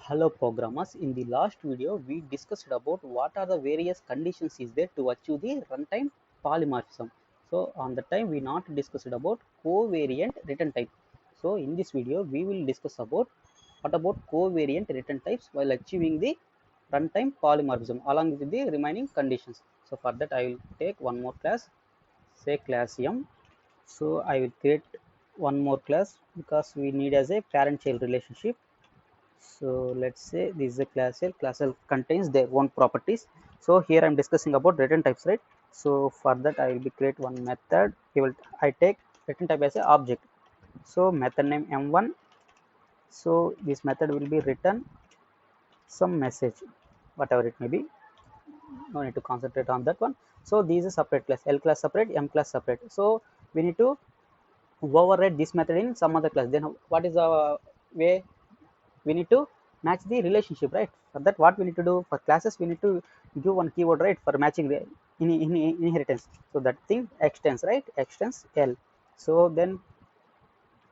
Hello programmers, in the last video we discussed about what are the various conditions is there to achieve the runtime polymorphism. So on the time we not discussed about covariant return type. So in this video we will discuss about what about covariant return types while achieving the runtime polymorphism along with the remaining conditions. So for that I will take one more class, say class M. So I will create one more class because we need as a parent child relationship. So let's say this is a class L contains their own properties. So here I'm discussing about return types, right? So for that I will be create one method. I take return type as a object. So method name m1. So this method will be return some message, whatever it may be. No need to concentrate on that one. So these is separate class, L class separate, M class separate. So we need to override this method in some other class. Then what is the way we need to match the relationship, right? For that what we need to do, for classes we need to give one keyword, right, for matching the in inheritance. So that thing extends, right, extends L. So then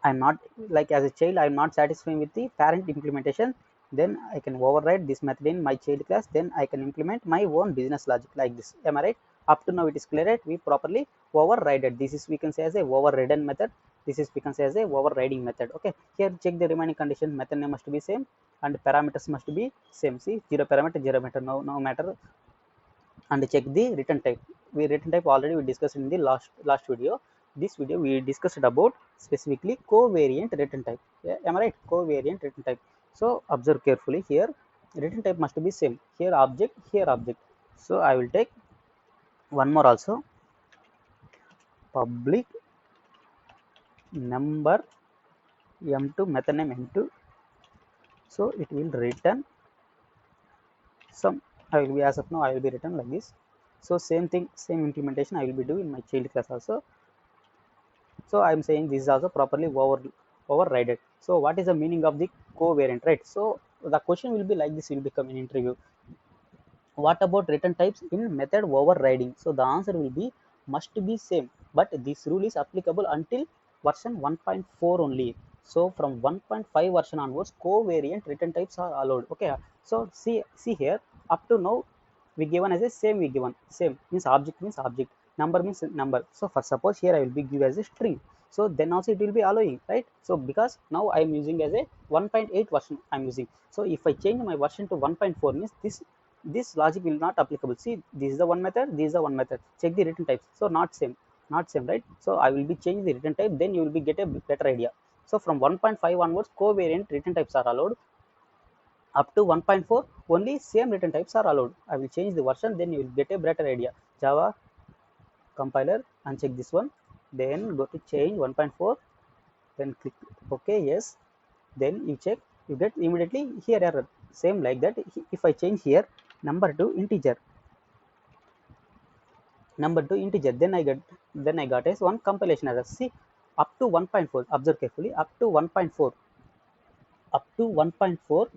I'm not, like as a child I'm not satisfying with the parent implementation, then I can override this method in my child class, then I can implement my own business logic like this. Am I right? Up to now it is clear, right? We properly overrided. This is we can say as a overridden method. This is we can say as a overriding method. Okay, here check the remaining condition. Method name must be same and parameters must be same. See, zero parameter, zero matter, no matter. And check the return type. We return type already we discussed in the last video. This video we discussed about specifically covariant return type. Yeah, am I right? Covariant return type. So observe carefully here. Return type must be same. Here object, here object. So I will take one more also. Public number m2, method name m2. So it will return some. I will be, as of now I will be written like this. So same thing, same implementation I will be doing in my child class also. So I'm saying this is also properly overridden. So what is the meaning of the covariant, right? So the question will be like this, will become in interview. What about return types in method overriding? So the answer will be must be same, but this rule is applicable until version 1.4 only. So from 1.5 version onwards covariant return types are allowed. Okay, so see here, up to now we given as a same, we given same means object, number means number. So for suppose here I will be give as a string, so then also it will be allowing, right? So because now I am using as a 1.8 version I'm using. So if I change my version to 1.4 means this logic will not applicable. See, this is the one method, this is the one method. Check the return types. So not same, not same, right? So I will be changing the return type, then you will be get a better idea. So from 1.5 onwards covariant return types are allowed. Up to 1.4 only same return types are allowed. I will change the version, then you will get a better idea. Java compiler, uncheck this one, then go to change 1.4, then click OK. Yes, then you check, you get immediately here error. Same like that, if I change here number to integer, then I got as one compilation error. See, up to 1.4, observe carefully, up to 1.4, up to 1.4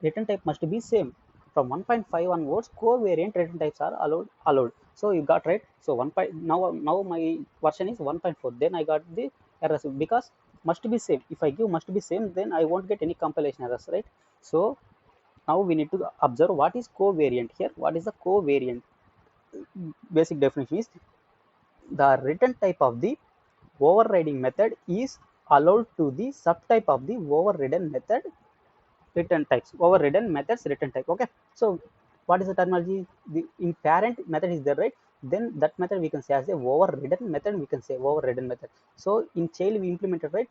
return type must be same. From 1.5 onwards covariant return types are allowed. So you got right. So 1. Now my version is 1.4, then I got the errors because must be same. If I give must be same, then I won't get any compilation errors, right? So now we need to observe what is covariant here. What is the covariant? Basic definition is the return type of the overriding method is allowed to the subtype of the overridden method return types. Overridden methods return type. Okay, so what is the terminology? The in parent method is there, right? Then that method we can say as a overridden method, we can say overridden method. So in child we implemented, right,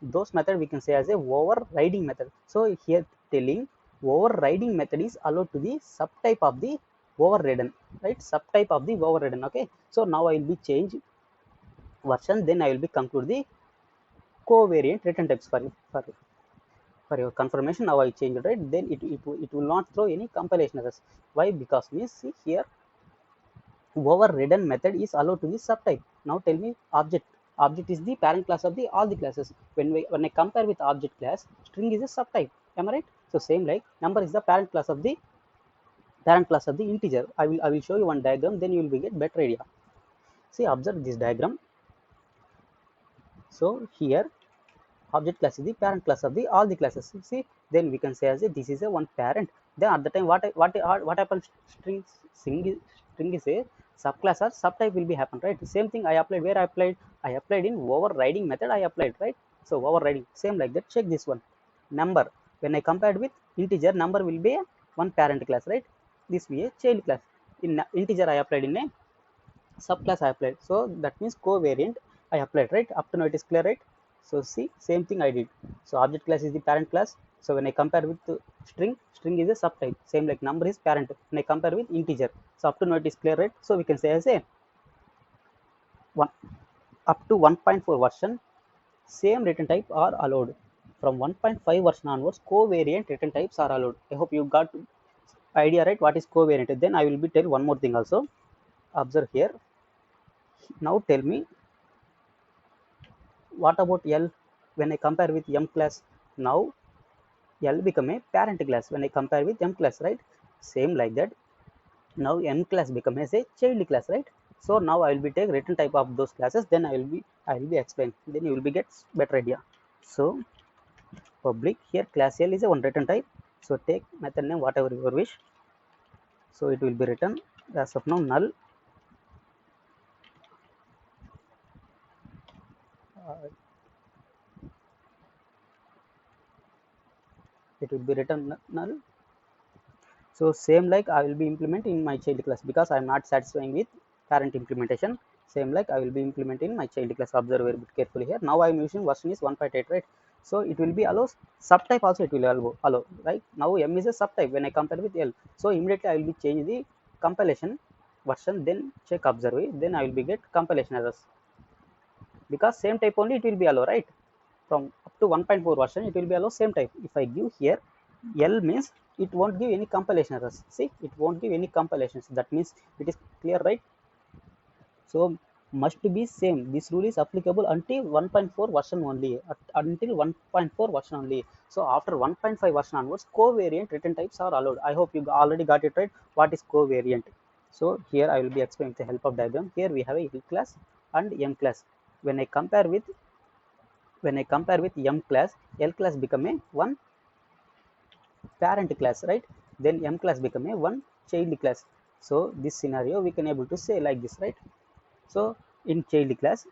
those method we can say as a overriding method. So here telling overriding method is allowed to the subtype of the overridden, right? Subtype of the overridden. Okay, so now I will be change version, then I will be conclude the covariant return types for your confirmation. Now I change it, right? Then it will not throw any compilation errors. Why? Because we see here overridden method is allowed to the subtype. Now tell me, object is the parent class of the all the classes. When I compare with object class, string is a subtype. Am I right? So same like number is the parent class of the integer. I will show you one diagram, then you will be get better idea. See, observe this diagram. So here object class is the parent class of the all the classes. See, then we can say as a this is a one parent. Then at the time what happens, string is a subclass or subtype will be happen, right? Same thing I applied, where I applied in overriding method, I applied, right? So overriding, same like that. Check this one, number, when I compared with integer, number will be a one parent class, right? This be a child class. In integer I applied in a subclass I applied, so that means covariant I applied, right? Up to now it is clear, right? So see, same thing I did. So object class is the parent class. So when I compare with string is a subtype, same like number is parent when I compare with integer. So up to now it is clear, right? So we can say as a one, up to 1.4 version, same return type are allowed. From 1.5 version onwards, covariant return types are allowed. I hope you got idea, right? What is covariant? Then I will be tell one more thing also. Observe here. Now tell me, what about L when I compare with M class? Now L become a parent class when I compare with M class, right? Same like that. Now M class becomes a child class, right? So now I will be take return type of those classes. Then I will be explain. Then you will be get better idea. So public here class L is a one return type. So take method name whatever you wish. So it will be written as of now null. Uh, it will be written null. So same like I will be implement in my child class, because I am not satisfying with parent implementation. Same like I will be implementing my child class. Observe very bit carefully here. Now I am using version is 1.8, right? So it will be allows subtype also, it will allow, right? Now M is a subtype when I compare with L. So immediately I will be change the compilation version, then check observe, then I will be get compilation errors, because same type only it will be allow, right? From up to 1.4 version it will be allow same type. If I give here L means it won't give any compilation errors. See, it won't give any compilations. That means it is clear, right? So must be same. This rule is applicable until 1.4 version only. Until 1.4 version only. So after 1.5 version onwards, covariant return types are allowed. I hope you already got it right. What is covariant? So here I will be explaining with the help of diagram. Here we have a L class and M class. When I compare with M class, L class become a one parent class, right? Then M class become a one child class. So this scenario we can able to say like this, right? So in child class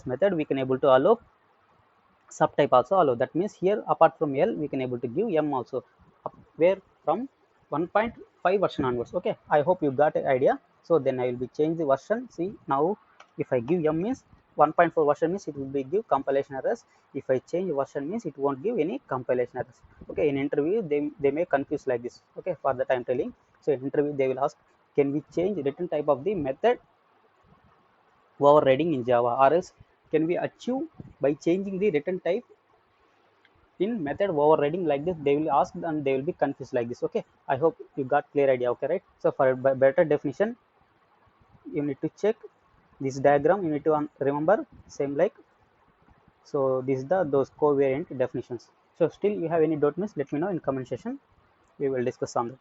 method we can able to allow subtype also allow. That means here apart from L we can able to give M also, where from 1.5 version onwards. Okay, I hope you got an idea. So then I will be change the version. See, now if I give M means 1.4 version means it will be give compilation errors. If I change version means it won't give any compilation errors. Okay, in interview they may confuse like this. Okay, for the time telling. So in interview they will ask, can we change return type of the method overriding in Java, or else can we achieve by changing the return type in method overriding? Like this they will ask and they will be confused like this. Okay, I hope you got clear idea. Okay, right? So for better definition, you need to check this diagram, you need to remember same like. So this is the those covariant definitions. So still you have any doubt means let me know in comment section, we will discuss on that.